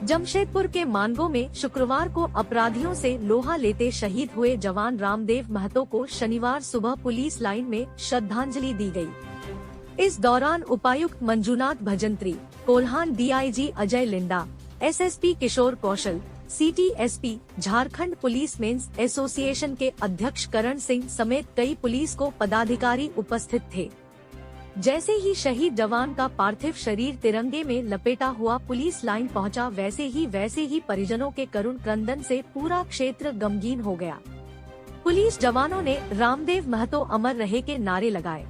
जमशेदपुर के मानगो में शुक्रवार को अपराधियों से लोहा लेते शहीद हुए जवान रामदेव महतो को शनिवार सुबह पुलिस लाइन में श्रद्धांजलि दी गई। इस दौरान उपायुक्त Manjunath Bhajantri, Kolhan DIG Ajay Linda, SSP Kishore Kaushal, city SP, Jharkhand police men's association के अध्यक्ष करण सिंह समेत कई पुलिस को पदाधिकारी उपस्थित थे। जैसे ही शहीद जवान का पार्थिव शरीर तिरंगे में लपेटा हुआ पुलिस लाइन पहुंचा, वैसे ही परिजनों के करुण क्रंदन से पूरा क्षेत्र गमगीन हो गया। पुलिस जवानों ने रामदेव महतो अमर रहे के नारे लगाए।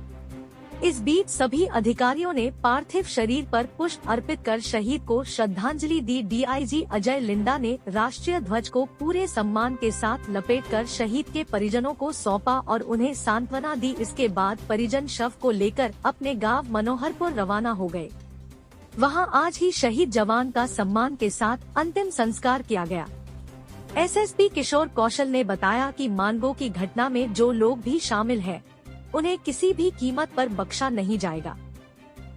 इस बीच सभी अधिकारियों ने पार्थिव शरीर पर पुष्प अर्पित कर शहीद को श्रद्धांजलि दी। डीआईजी अजय लिंडा ने राष्ट्रीय ध्वज को पूरे सम्मान के साथ लपेटकर शहीद के परिजनों को सौंपा और उन्हें सांत्वना दी। इसके बाद परिजन शव को लेकर अपने गांव मनोहरपुर रवाना हो गए। वहां आज ही शहीद जवान का सम्मान के साथ अंतिम संस्कार किया गया। एसएसपी किशोर कौशल ने बताया कि मानगो की घटना में जो लोग भी शामिल हैं, उन्हें किसी भी कीमत पर बख्शा नहीं जाएगा।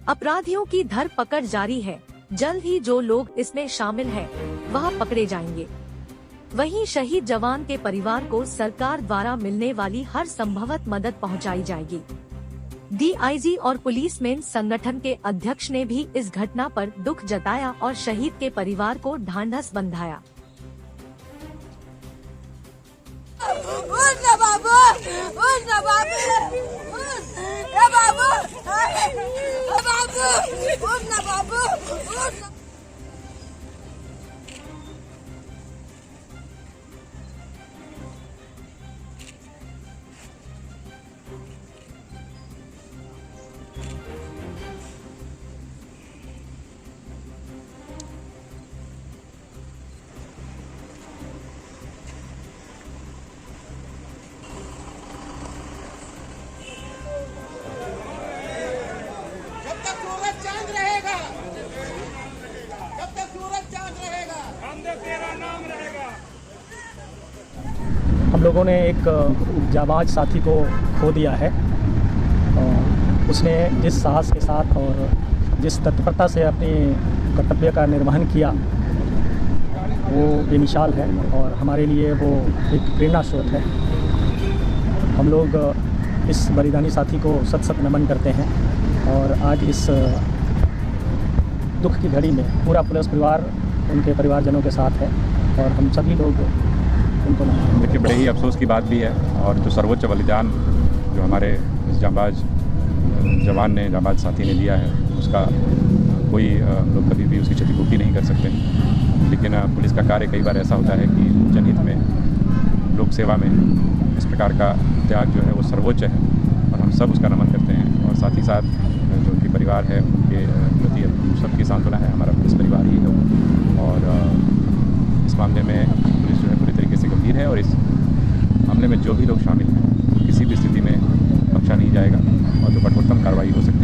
अपराधियों की धरपकड़ जारी है। जल्द ही जो लोग इसमें शामिल हैं, वह पकड़े जाएंगे। वहीं शहीद जवान के परिवार को सरकार द्वारा मिलने वाली हर संभवत मदद पहुंचाई जाएगी। डीआईजी और पुलिस मेंस संगठन के अध्यक्ष ने भी इस घटना पर दुख जताया और शहीद के परिवार को ढांढस बंधाया। हम लोगों ने एक जाबाज साथी को खो दिया है। उसने जिस साहस के साथ और जिस तत्परता से अपनी कर्तव्य का निर्वहन किया, वो बेमिसाल है और हमारे लिए वो एक प्रेरणा स्रोत है। हम लोग इस बलिदानी साथी को सत सत नमन करते हैं और आज इस दुख की घड़ी में पूरा पुलिस परिवार उनके परिवारजनों के साथ है और हम सभी लोग उनको देखिए, बड़े ही अफसोस की बात भी है और जो सर्वोच्च बलिदान जो हमारे इस जांबाज जवान ने, जांबाज साथी ने दिया है, उसका कोई लोग कभी भी उसकी क्षतिपूर्ति नहीं कर सकते। लेकिन पुलिस का कार्य कई बार ऐसा होता है कि जनहित में, लोक सेवा में इस प्रकार का त्याग जो है वो सर्वोच्च है और हम सब उसका नमन करते हैं। और साथ ही साथ जो उनके परिवार है, उनके प्रति सबकी सांत्वना है। हमारा पुलिस परिवार ही है और इस मामले में पुलिस जो है पूरी तरीके से गंभीर है और इस मामले में जो भी लोग शामिल हैं, किसी भी स्थिति में बख्शा नहीं जाएगा और जो कठोरतम कार्रवाई हो सके